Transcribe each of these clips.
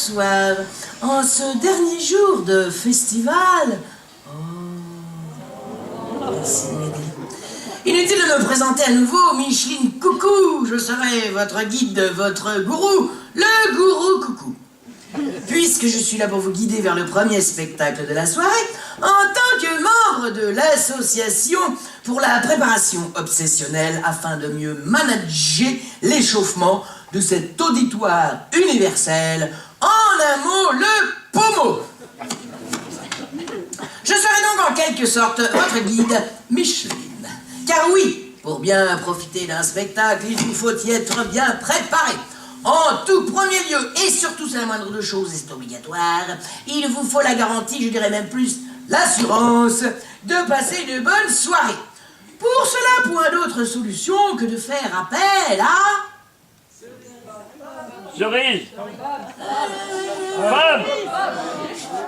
bonsoir. En ce dernier jour de festival... Merci de m'aider. Inutile de me présenter à nouveau, Micheline Coucou. Je serai votre guide, votre gourou, le gourou Coucou. Puisque je suis là pour vous guider vers le premier spectacle de la soirée, en tant que membre de l'association pour la préparation obsessionnelle afin de mieux manager l'échauffement de cet auditoire universel, en un mot, le POMO. Je serai donc en quelque sorte votre guide, Micheline. Car oui, pour bien profiter d'un spectacle, il vous faut y être bien préparé. En tout premier lieu, et surtout c'est la moindre de choses, et c'est obligatoire, il vous faut la garantie, je dirais même plus, l'assurance de passer une bonne soirée. Pour cela, point d'autre solution que de faire appel à... Cerise. Pomme.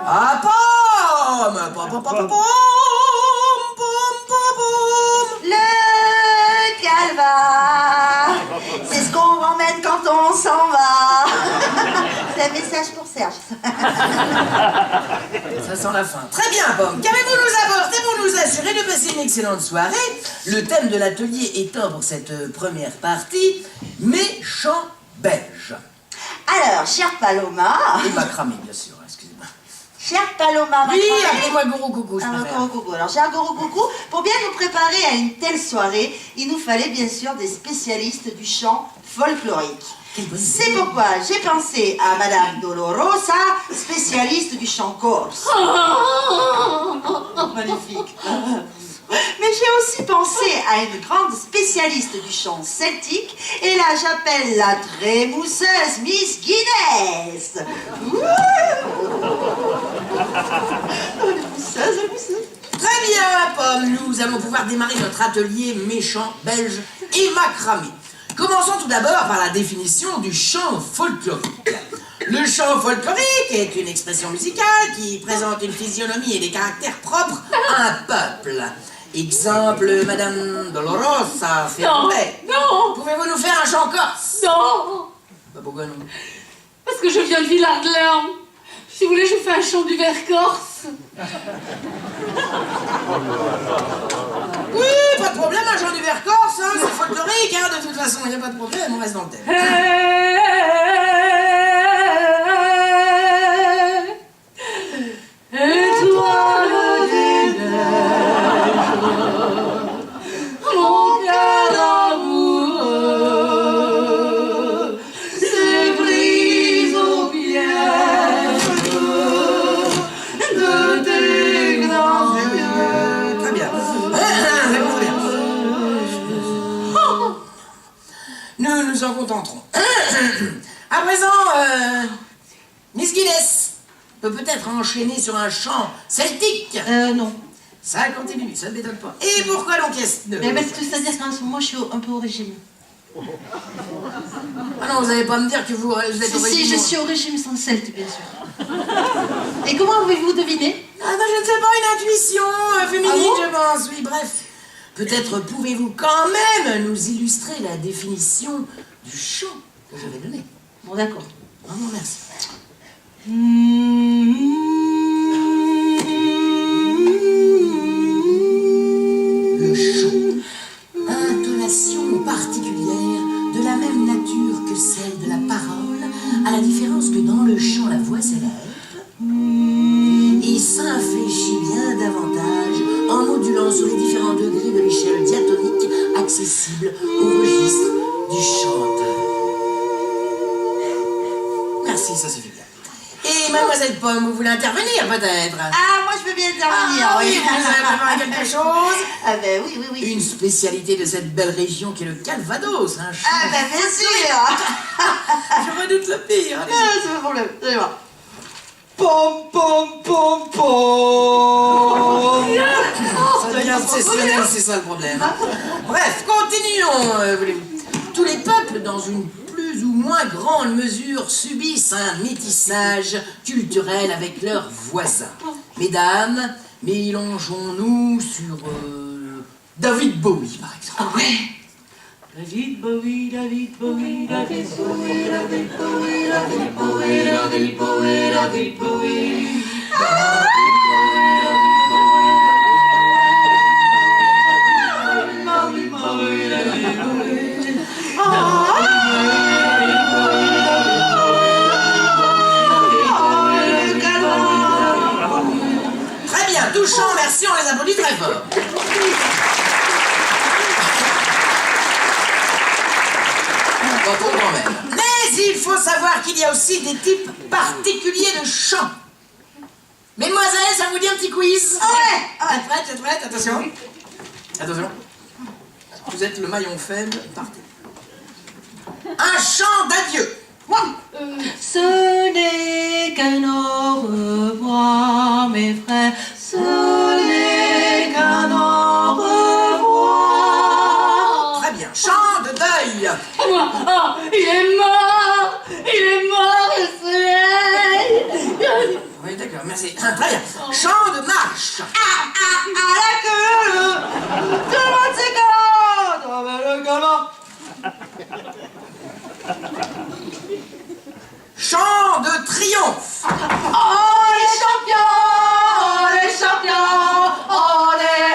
À pomme. Le calva, c'est ce qu'on emmène quand on s'en va. C'est un message pour Serge. Ça sent la fin. Très bien, Pomme. Qu'avez-vous nous apporter pour nous assurer de passer une excellente soirée? Le thème de l'atelier étant pour cette première partie, méchant belge. Alors, chère Paloma... Et macramé, bien sûr, excusez-moi. Chère Paloma... Oui, appelez-moi Gourou Coucou, je préfère. Gourou Coucou. Alors, cher Gourou Coucou, pour bien nous préparer à une telle soirée, il nous fallait bien sûr des spécialistes du chant folklorique. C'est pourquoi j'ai pensé à Madame Dolorosa, spécialiste du chant corse. Magnifique. Mais j'ai aussi pensé à une grande spécialiste du chant celtique, et là j'appelle la très mousseuse Miss Guinness. Très bien, Pomme, nous allons pouvoir démarrer notre atelier méchant belge et macramé. Commençons tout d'abord par la définition du chant folklorique. Le chant folklorique est une expression musicale qui présente une physionomie et des caractères propres à un peuple. Exemple, Madame Dolorosa, c'est vrai. Non. Pouvez-vous nous faire un chant corse? Non. Bah, pourquoi non? Parce que je viens de Villard-de-Lans. Si vous voulez, je vous fais un chant du vers corse. Oui, pas de problème, un chant du vers corse, hein, c'est folklorique, hein, de toute façon, il n'y a pas de problème, on reste dans le thème. Étoile des neiges, mon cœur amoureux s'ébrise au piège de tes grands yeux. Très bien. Nous nous en contenterons. À présent, Miss Guinness peut peut-être enchaîner sur un chant celtique. Non. Ça continue, ça ne m'étonne pas. Et pourquoi donc est-ce Mais parce que c'est-à-dire qu'en ce moment, je suis un peu au régime. Ah non, vous n'allez pas me dire que vous êtes au régime. Si, je suis au régime sans celte, bien sûr. Et comment avez-vous deviné? Ah ben je ne sais pas, une intuition féminine, Ah bon? je pense. Oui, bref. Peut-être pouvez-vous quand même nous illustrer la définition du chant que je vais donner. Bon, d'accord. Vraiment, merci. Le chant. Intonation particulière, de la même nature que celle de la parole, à la différence que dans le chant, la voix s'élève et s'infléchit bien davantage en modulant sur les différents degrés de l'échelle diatonique accessible au registre du chanteur. Merci, ça suffit bien. Et mademoiselle Pomme, vous voulez intervenir peut-être? Ah, moi je veux bien intervenir. Ah oui, vous avez préparé quelque chose? Ah ben oui, oui, oui. Une spécialité de cette belle région qui est le Calvados, hein. Ah ben bien sûr. Je redoute le pire. Ah, c'est pas de problème, allez voir. Pom, pom, pom, pom. Ça devient obsessionnel, c'est ça le problème. Bref, continuons. Tous les peuples, dans une plus ou moins grande mesure, subissent un métissage culturel avec leurs voisins. Mesdames, mélangeons-nous sur David Bowie, par exemple. Ah ouais. David Bowie, David Bowie, David Bowie, David Bowie, David Bowie, David Bowie, David Bowie. Très bien, touchant, merci, on les applaudit très fort. Mais il faut savoir qu'il y a aussi des types particuliers de chants. Mesdemoiselles, ça vous dit un petit quiz? Ouais. Vous êtes prêtes? Attention. Attention. Vous êtes le maillon faible, partez. Un chant d'adieu. Ce n'est qu'un au revoir, mes frères. Ce n'est qu'un au revoir. Très bien. Chant de deuil. Oh, il est mort, le soleil. Oui, d'accord, merci. Très bien. Chant de marche. À la queue, tout le monde s'écarte, on va le galant. Chant de triomphe. Oh les champions, les champions, on est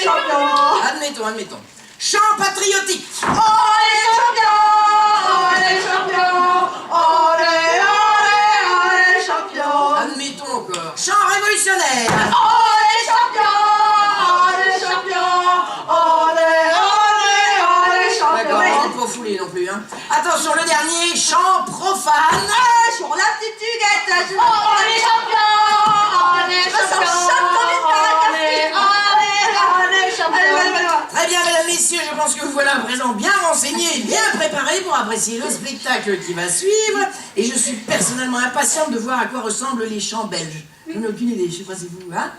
champions. Admettons. Chant patriotique. Oh les champions, on est champions. Admettons encore. Chant révolutionnaire. Oh les champions, on est champions. D'accord, on va pas fouler non plus, hein. Attention, le dernier, chant profane. Sur la petite huguette, Oh, les champions, Très bien, mesdames, messieurs, je pense que vous voilà à présent bien renseignés, bien préparés pour apprécier le spectacle qui va suivre. Et je suis personnellement impatiente de voir à quoi ressemblent les chants belges. Je n'ai aucune idée, je sais pas si vous, hein.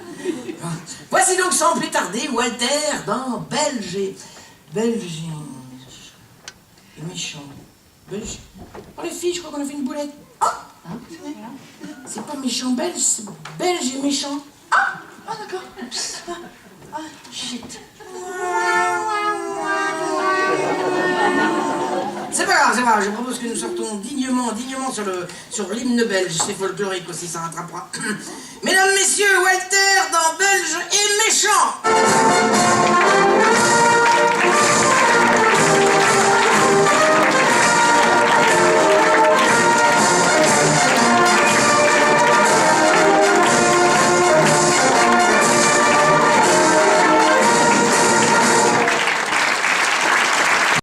Voici donc sans plus tarder Walter dans Belge et méchant. Belge. Oh les filles, je crois qu'on a fait une boulette. C'est pas méchant belge, c'est belge et méchant. d'accord. Shit. C'est pas grave, je propose que nous sortons dignement sur l'hymne belge, c'est folklorique aussi, ça rattrapera. Mesdames, messieurs, Walter dans Belge.